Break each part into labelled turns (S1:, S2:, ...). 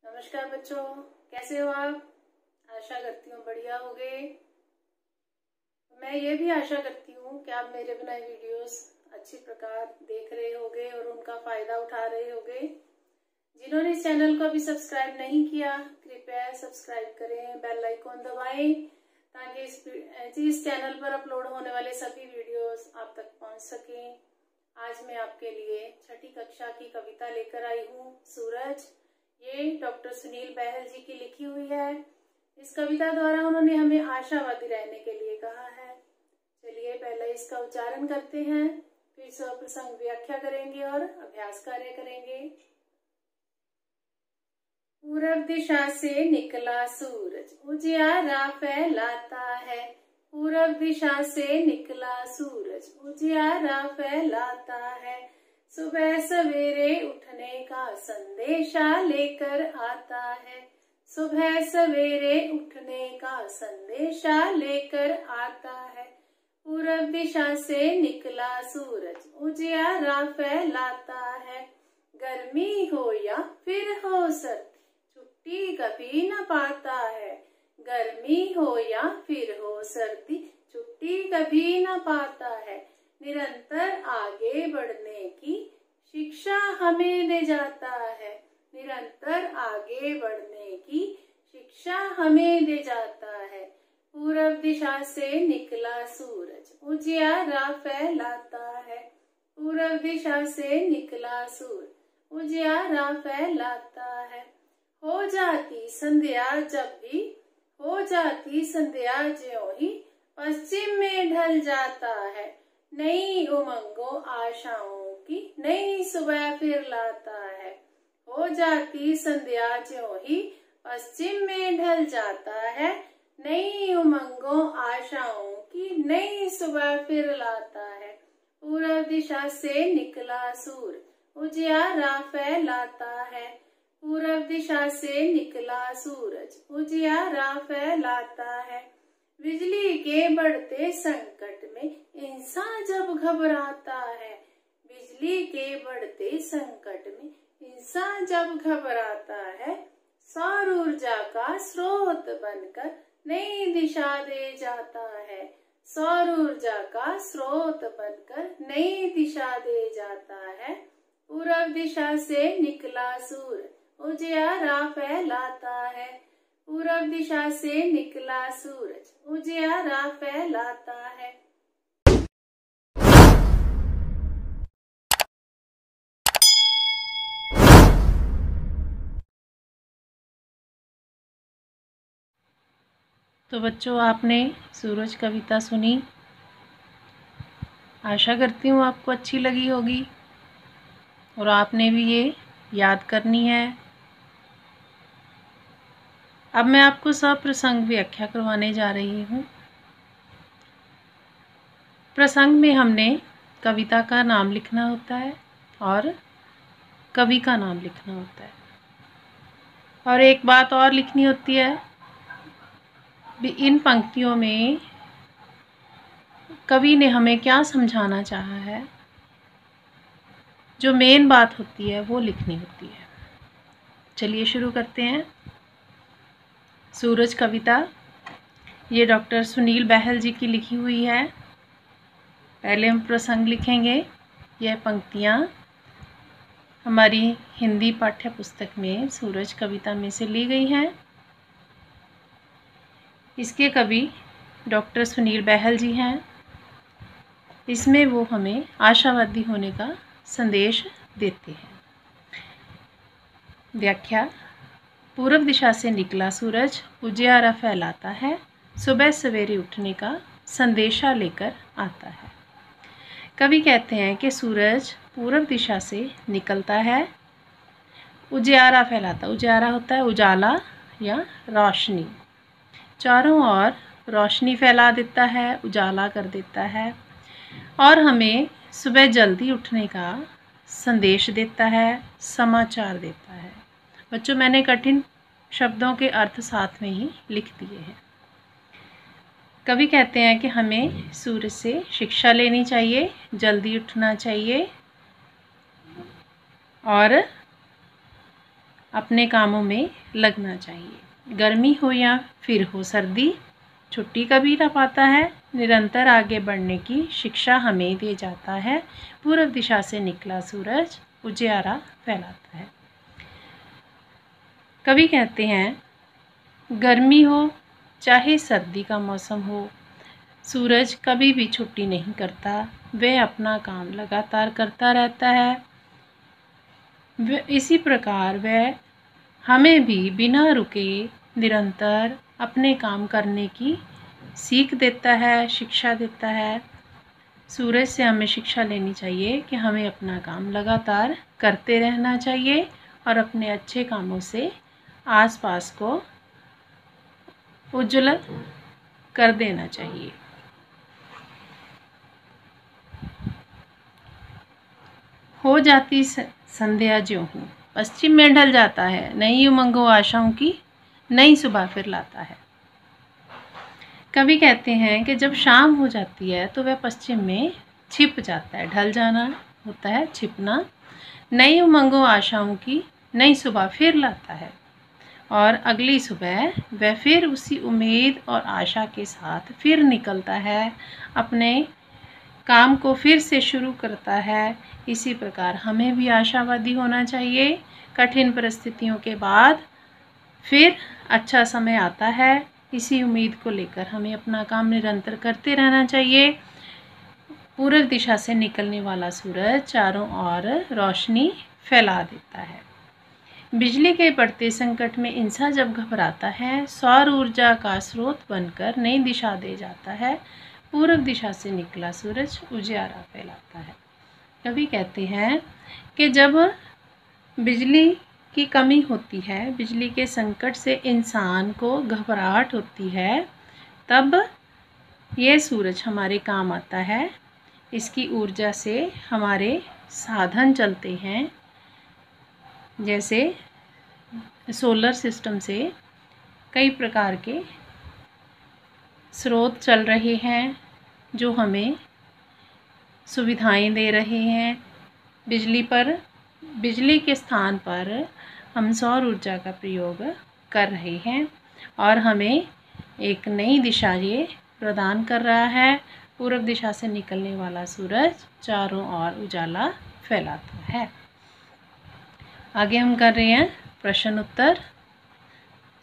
S1: नमस्कार बच्चों, कैसे हो आप? आशा करती हूँ बढ़िया होगे। मैं ये भी आशा करती हूँ कि आप मेरे बनाए वीडियोस अच्छी प्रकार देख रहे होगे और उनका फायदा उठा रहे होगे। जिन्होंने इस चैनल को अभी सब्सक्राइब नहीं किया, कृपया सब्सक्राइब करें, बेल आइकॉन दबाएं ताकि इस चैनल पर अपलोड होने वाले सभी वीडियोस आप तक पहुंच सकें। आज मैं आपके लिए छठी कक्षा की कविता लेकर आई हूँ, सूरज। ये डॉक्टर सुनील बहल जी की लिखी हुई है। इस कविता द्वारा उन्होंने हमें आशावादी रहने के लिए कहा है। चलिए पहले इसका उच्चारण करते हैं, फिर स्वप्रसंग व्याख्या करेंगे और अभ्यास कार्य करेंगे। पूरब दिशा से निकला सूरज, उजियारा फैलाता है। पूरब दिशा से निकला सूरज, उजियारा फैलाता है। सुबह सवेरे उठने का संदेशा लेकर आता है। सुबह सवेरे उठने का संदेशा लेकर आता है। पूरब दिशा से निकला सूरज, उजियारा फैलाता है। गर्मी हो या फिर हो सर्दी, छुट्टी कभी न पाता है। गर्मी हो या फिर हो सर्दी, छुट्टी कभी न पाता है। निरंतर आगे बढ़ने की शिक्षा हमें दे जाता है। निरंतर आगे बढ़ने की शिक्षा हमें दे जाता है। पूरब दिशा से निकला सूरज, उजियारा फैलाता है। पूरब दिशा से निकला सूरज, उजियारा फैलाता है। हो जाती संध्या जब भी, हो जाती संध्या ज्यों ही पश्चिम में ढल जाता है। नई उमंगों आशाओं की नई सुबह फिर लाता है। हो जाती संध्या ज्यों ही पश्चिम में ढल जाता है। नई उमंगों आशाओं की नई सुबह फिर लाता है। पूरब दिशा से निकला सूरज, उजियारा फैलाता है। पूरब दिशा से निकला सूरज, उजियारा फैलाता है। बिजली के बढ़ते संकट में इंसान जब घबराता है। बिजली के बढ़ते संकट में इंसान जब घबराता है। सौर ऊर्जा का स्रोत बनकर नई दिशा दे जाता है। सौर ऊर्जा का स्रोत बनकर नई दिशा दे जाता है। पूरब दिशा से निकला सूरज, उजियारा फैलाता है। पूरब दिशा से निकला सूरज, उजियारा फैलाता है। तो बच्चों, आपने सूरज कविता सुनी। आशा करती हूँ आपको अच्छी लगी होगी और आपने भी ये याद करनी है। अब मैं आपको सप्रसंग व्याख्या करवाने जा रही हूँ। प्रसंग में हमने कविता का नाम लिखना होता है और कवि का नाम लिखना होता है। और एक बात और लिखनी होती है भी, इन पंक्तियों में कवि ने हमें क्या समझाना चाहा है, जो मेन बात होती है वो लिखनी होती है। चलिए शुरू करते हैं। सूरज कविता ये डॉक्टर सुनील बहल जी की लिखी हुई है। पहले हम प्रसंग लिखेंगे। यह पंक्तियाँ हमारी हिंदी पाठ्य पुस्तक में सूरज कविता में से ली गई हैं। इसके कवि डॉक्टर सुनील बहल जी हैं। इसमें वो हमें आशावादी होने का संदेश देते हैं। व्याख्या। पूर्व दिशा से निकला सूरज, उजियारा फैलाता है। सुबह सवेरे उठने का संदेशा लेकर आता है। कवि कहते हैं कि सूरज पूर्व दिशा से निकलता है, उजियारा फैलाता। उजियारा होता है उजाला या रोशनी। चारों ओर रोशनी फैला देता है, उजाला कर देता है और हमें सुबह जल्दी उठने का संदेश देता है, समाचार देता है। बच्चों, मैंने कठिन शब्दों के अर्थ साथ में ही लिख दिए हैं। कवि कहते हैं कि हमें सूरज से शिक्षा लेनी चाहिए, जल्दी उठना चाहिए और अपने कामों में लगना चाहिए। गर्मी हो या फिर हो सर्दी, छुट्टी कभी ना पाता है, निरंतर आगे बढ़ने की शिक्षा हमें दे जाता है। पूर्व दिशा से निकला सूरज उजियारा फैलाता है। कवि कहते हैं, गर्मी हो चाहे सर्दी का मौसम हो, सूरज कभी भी छुट्टी नहीं करता। वह अपना काम लगातार करता रहता है। इसी प्रकार वह हमें भी बिना रुके निरंतर अपने काम करने की सीख देता है, शिक्षा देता है। सूरज से हमें शिक्षा लेनी चाहिए कि हमें अपना काम लगातार करते रहना चाहिए और अपने अच्छे कामों से आसपास को उज्ज्वल कर देना चाहिए। हो जाती संध्या ज्यों हूँ, पश्चिम में ढल जाता है, नई उमंगों आशाओं की नई सुबह फिर लाता है। कवि कहते हैं कि जब शाम हो जाती है तो वह पश्चिम में छिप जाता है। ढल जाना होता है छिपना। नई उमंगों आशाओं की नई सुबह फिर लाता है और अगली सुबह वह फिर उसी उम्मीद और आशा के साथ फिर निकलता है, अपने काम को फिर से शुरू करता है। इसी प्रकार हमें भी आशावादी होना चाहिए। कठिन परिस्थितियों के बाद फिर अच्छा समय आता है। इसी उम्मीद को लेकर हमें अपना काम निरंतर करते रहना चाहिए। पूर्व दिशा से निकलने वाला सूरज चारों ओर रोशनी फैला देता है। बिजली के बढ़ते संकट में इंसान जब घबराता है, सौर ऊर्जा का स्रोत बनकर नई दिशा दे जाता है। पूर्व दिशा से निकला सूरज उजियारा फैलाता है। कवि कहते हैं कि जब बिजली की कमी होती है, बिजली के संकट से इंसान को घबराहट होती है, तब ये सूरज हमारे काम आता है। इसकी ऊर्जा से हमारे साधन चलते हैं, जैसे सोलर सिस्टम से कई प्रकार के स्रोत चल रहे हैं जो हमें सुविधाएं दे रहे हैं। बिजली के स्थान पर हम सौर ऊर्जा का प्रयोग कर रहे हैं और हमें एक नई दिशा ये प्रदान कर रहा है। पूर्व दिशा से निकलने वाला सूरज चारों ओर उजाला फैलाता है। आगे हम कर रहे हैं प्रश्न उत्तर।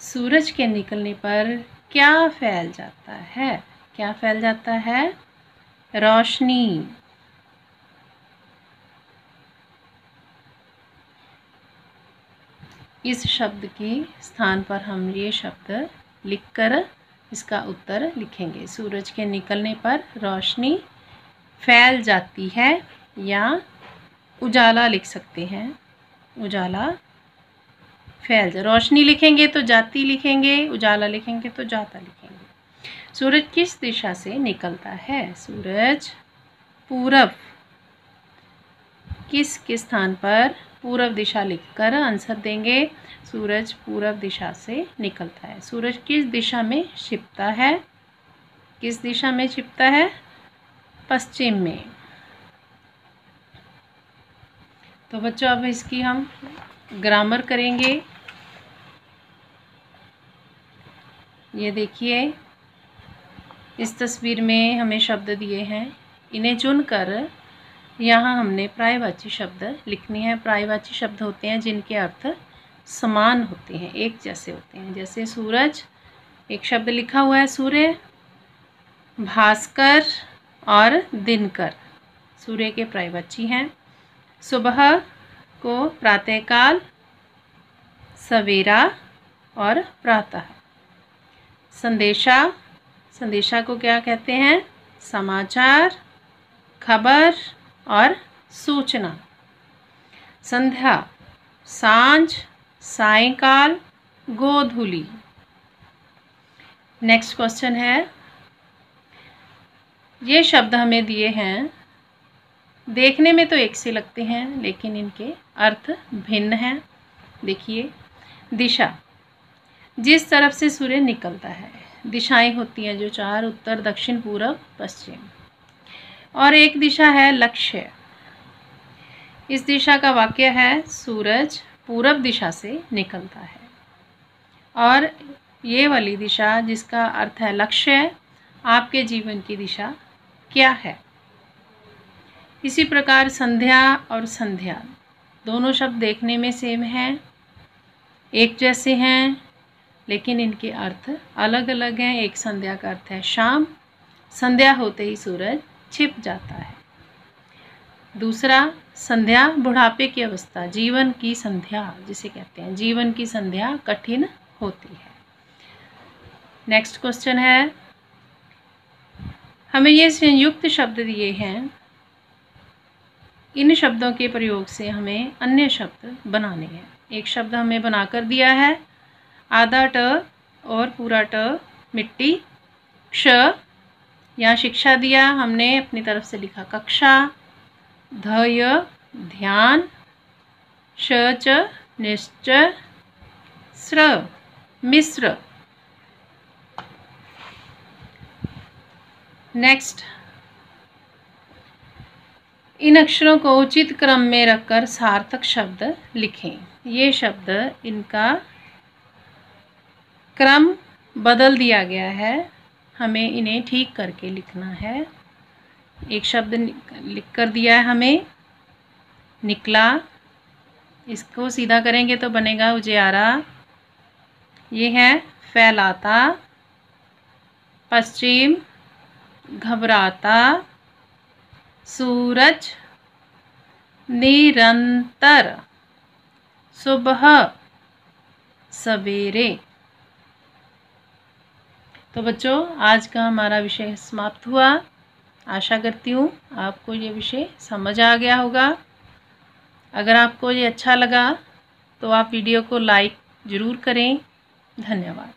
S1: सूरज के निकलने पर क्या फैल जाता है? क्या फैल जाता है? रोशनी। इस शब्द के स्थान पर हम ये शब्द लिखकर इसका उत्तर लिखेंगे। सूरज के निकलने पर रोशनी फैल जाती है, या उजाला लिख सकते हैं। उजाला फैल जा, रोशनी लिखेंगे तो जाती लिखेंगे, उजाला लिखेंगे तो जाता लिखेंगे। सूरज किस दिशा से निकलता है? सूरज पूरब। किस स्थान पर? पूरब दिशा लिखकर आंसर देंगे। सूरज पूरब दिशा से निकलता है। सूरज किस दिशा में छिपता है? किस दिशा में छिपता है? पश्चिम में। तो बच्चों अब इसकी हम ग्रामर करेंगे। ये देखिए, इस तस्वीर में हमें शब्द दिए हैं, इन्हें चुनकर यहाँ हमने पर्यायवाची शब्द लिखने हैं। पर्यायवाची शब्द होते हैं जिनके अर्थ समान होते हैं, एक जैसे होते हैं। जैसे सूरज, एक शब्द लिखा हुआ है सूर्य, भास्कर और दिनकर सूर्य के पर्यायवाची हैं। सुबह को प्रातःकाल, सवेरा और प्रातः। संदेशा, संदेशा को क्या कहते हैं? समाचार, खबर और सूचना। संध्या, सांझ, सायंकाल, गोधूली। नेक्स्ट क्वेश्चन है, ये शब्द हमें दिए हैं, देखने में तो एक से लगते हैं लेकिन इनके अर्थ भिन्न हैं। देखिए, दिशा, जिस तरफ से सूर्य निकलता है। दिशाएं होती हैं जो चार, उत्तर, दक्षिण, पूरब, पश्चिम। और एक दिशा है लक्ष्य। इस दिशा का वाक्य है, सूरज पूरब दिशा से निकलता है। और ये वाली दिशा जिसका अर्थ है लक्ष्य, आपके जीवन की दिशा क्या है। इसी प्रकार संध्या और संध्या दोनों शब्द देखने में सेम हैं, एक जैसे हैं, लेकिन इनके अर्थ अलग अलग हैं। एक संध्या का अर्थ है शाम, संध्या होते ही सूरज छिप जाता है। दूसरा संध्या बुढ़ापे की अवस्था, जीवन की संध्या जिसे कहते हैं, जीवन की संध्या कठिन होती है। नेक्स्ट क्वेश्चन है, हमें ये संयुक्त शब्द दिए हैं, इन शब्दों के प्रयोग से हमें अन्य शब्द बनाने हैं। एक शब्द हमें बनाकर दिया है, आधा ट और पूरा ट मिट्टी, क्ष यहाँ शिक्षा दिया, हमने अपनी तरफ से लिखा कक्षा, धय ध्यान, श च निश्चय, स्र मिश्र। नेक्स्ट, इन अक्षरों को उचित क्रम में रखकर सार्थक शब्द लिखें। ये शब्द इनका क्रम बदल दिया गया है, हमें इन्हें ठीक करके लिखना है। एक शब्द लिख कर दिया है हमें, निकला, इसको सीधा करेंगे तो बनेगा उजियारा। ये है फैलाता, पश्चिम, घबराता, सूरज, निरंतर, सुबह, सवेरे। तो बच्चों, आज का हमारा विषय समाप्त हुआ। आशा करती हूँ आपको ये विषय समझ आ गया होगा। अगर आपको ये अच्छा लगा तो आप वीडियो को लाइक ज़रूर करें। धन्यवाद।